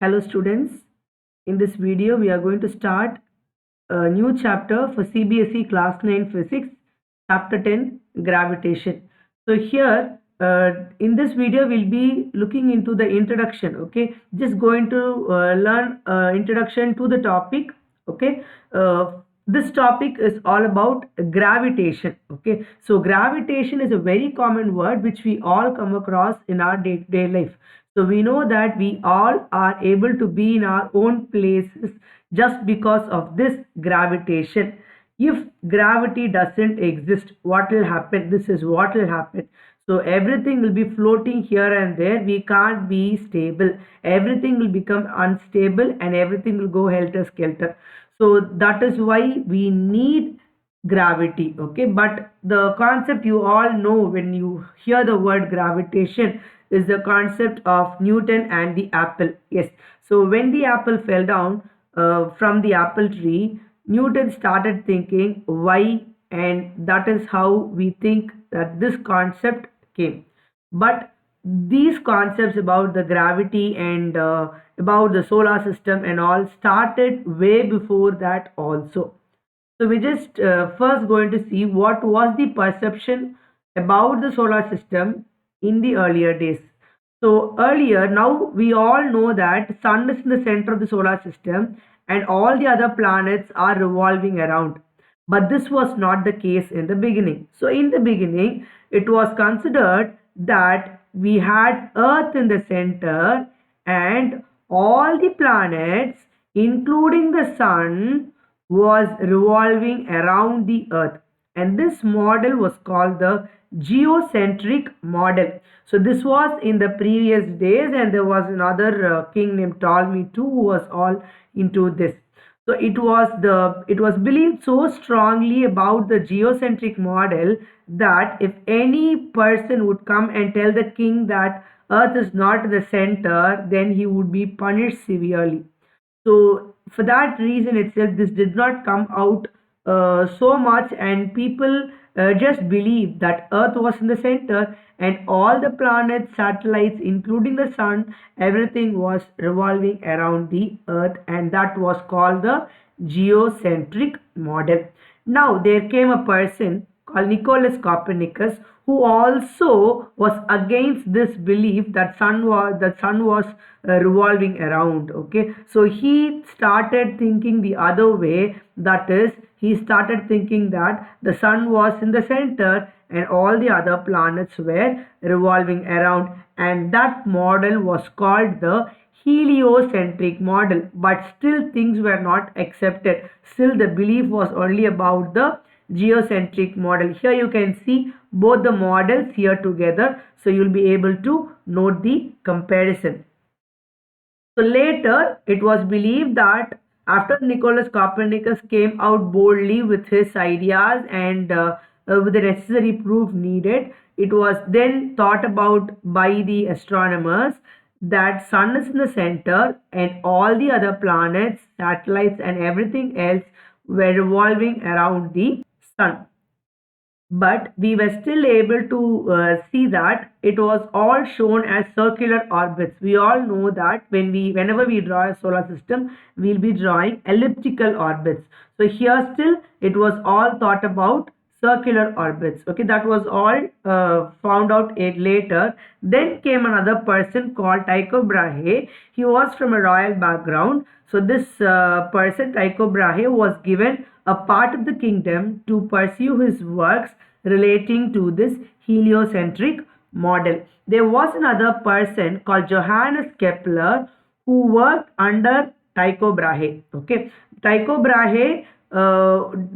Hello students, in this video we are going to start a new chapter for CBSE class 9 physics, chapter 10 gravitation. So here in this video we'll be looking into the introduction, okay, just going to learn introduction to the topic, okay. This topic is all about gravitation, okay. So gravitation is a very common word which we all come across in our day-to-day life. So we know that we all are able to be in our own places just because of this gravitation. If gravity doesn't exist, what will happen? This is what will happen. So everything will be floating here and there. We can't be stable. Everything will become unstable and everything will go helter skelter. So that is why we need gravity, okay. But the concept you all know when you hear the word gravitation is the concept of Newton and the apple. Yes, so when the apple fell down from the apple tree, Newton started thinking why, and that is how we think that this concept came. But these concepts about the gravity and about the solar system and all started way before that also. So we just first going to see what was the perception about the solar system in the earlier days. So earlier, now we all know that sun is in the center of the solar system and all the other planets are revolving around. But this was not the case in the beginning. So in the beginning, it was considered that we had Earth in the center and all the planets, including the sun, was revolving around the earth, and this model was called the geocentric model. So this was in the previous days, and there was another king named Ptolemy too who was all into this. So it was believed so strongly about the geocentric model that if any person would come and tell the king that earth is not the center, then he would be punished severely. So for that reason itself, this did not come out so much, and people just believed that Earth was in the center, and all the planets, satellites, including the sun, everything was revolving around the Earth, and that was called the geocentric model. Now there came a person called Nicholas Copernicus who also was against this belief that sun was revolving around, okay. So he started thinking the other way, that is, he started thinking that the sun was in the center and all the other planets were revolving around, and that model was called the heliocentric model. But still things were not accepted, still the belief was only about the geocentric model. Here you can see both the models here together, so you'll be able to note the comparison. So later it was believed that after Nicholas Copernicus came out boldly with his ideas and with the necessary proof needed, it was then thought about by the astronomers that sun is in the center and all the other planets, satellites and everything else were revolving around the sun. But we were still able to see that it was all shown as circular orbits. We all know that whenever we draw a solar system, we'll be drawing elliptical orbits. So here still it was all thought about circular orbits, okay. That was all found out later. Then came another person called Tycho Brahe. He was from a royal background. So this person Tycho Brahe was given a part of the kingdom to pursue his works relating to this heliocentric model. There was another person called Johannes Kepler who worked under Tycho Brahe, okay. Tycho Brahe,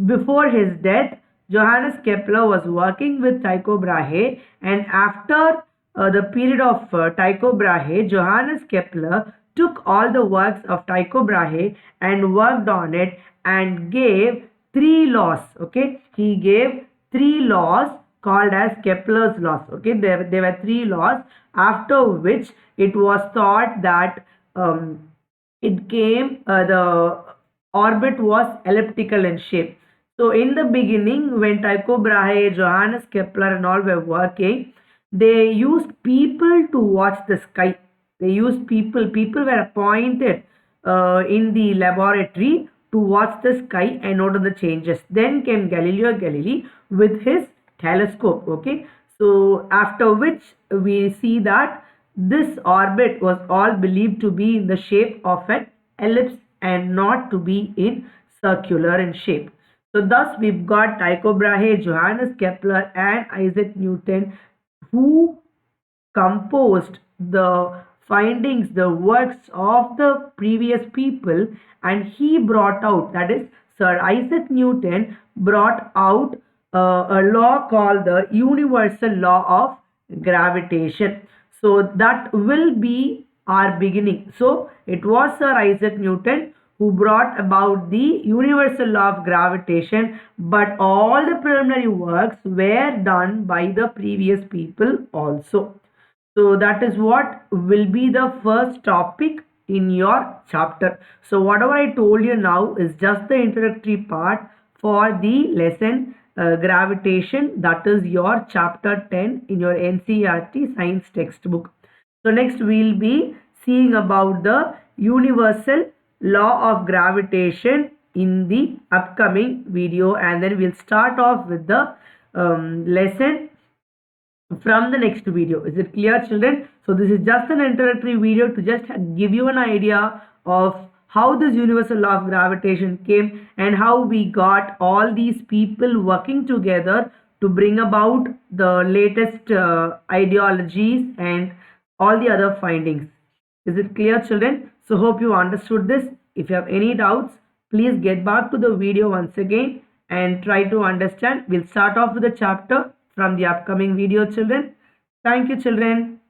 before his death, Johannes Kepler was working with Tycho Brahe, and after the period of Tycho Brahe, Johannes Kepler took all the works of Tycho Brahe and worked on it and gave three laws, okay. He gave three laws called as Kepler's laws, okay. There were three laws, after which it was thought that it came the orbit was elliptical in shape. So in the beginning, when Tycho Brahe, Johannes Kepler and all were working, they used people to watch the sky. They used people were appointed in the laboratory to watch the sky and note the changes. Then came Galileo Galilei with his telescope. Okay, so after which we see that this orbit was all believed to be in the shape of an ellipse and not to be in circular in shape. So thus we've got Tycho Brahe, Johannes Kepler and Isaac Newton, who composed the findings, the works of the previous people, and he brought out, that is, Sir Isaac Newton brought out a law called the universal law of gravitation. So that will be our beginning. So it was Sir Isaac Newton who brought about the universal law of gravitation, but all the preliminary works were done by the previous people also. So that is what will be the first topic in your chapter. So whatever I told you now is just the introductory part for the lesson gravitation, that is your chapter 10 in your NCERT science textbook. So next we'll be seeing about the universal law of gravitation in the upcoming video, and then we'll start off with the lesson from the next video. Is it clear, children? So this is just an introductory video to just give you an idea of how this universal law of gravitation came and how we got all these people working together to bring about the latest ideologies and all the other findings. Is it clear, children? So hope you understood this. If you have any doubts, please get back to the video once again and try to understand. We'll start off with the chapter from the upcoming video, children. Thank you, children.